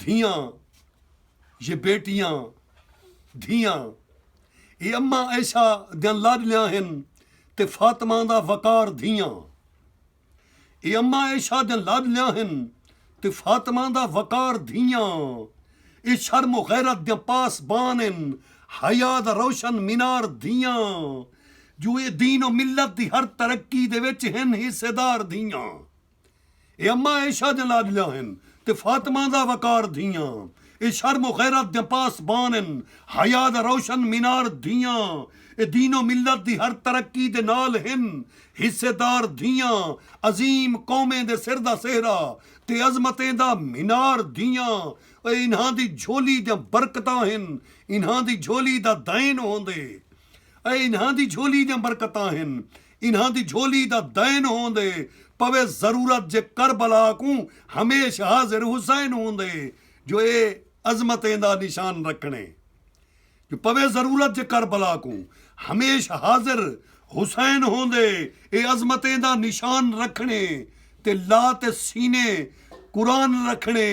धियां ये बेटियां धियां ये अम्मा ऐशा दियां लाडलियां हन ते फातिमा दा वकार धियां ये अम्मा ऐशा दियां लाडलियां हन ते फातिमा दा वकार धियां ये शर्म गैरत दियां पासबान हन हया दा रोशन मीनार धियां जो ये दीन और मिलत दी हर तरक्की दे विच हन हिस्सेदार धियां ये अम्मा ऐशा दियां लाडलियां हन ते फातिमा दा वकार धियां ये शर्म गैरत दियां पासबान हन हया दा रोशन मीनार धियां ये दीनो मिलत दी हर तरक्की दे नाल हन हिस्सेदार धियां अजीम कौमें दे सिर दा सेहरा ते अजमतें दा मीनार धियां इन्हां दी झोली दियां बरकतां हन इन्हां दी झोली दा दैन होंदे इन्हां दी झोली दियां बरकतां हन इन्हां दी झोली दा दैन होंदे पवे जरूरत जे करबला को हमेशा हाजिर हुसैन होंदे जो ये अजमतें दा निशान रखने जो पवे जरूरत जे करबला को हमेशा हाजिर हुसैन होंदे ये अजमतें दा निशान रखने ते ला ते सीने कुरान रखने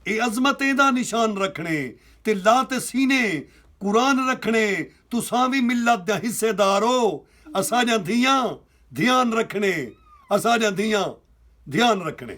ये अजमतें दा निशान रखने ते ला ते सीने कुरान रखने तुसां भी मिलत दा हिस्सेदार हो असां जा धियां ध्यान रखने असां जा धियां ध्यान रखने।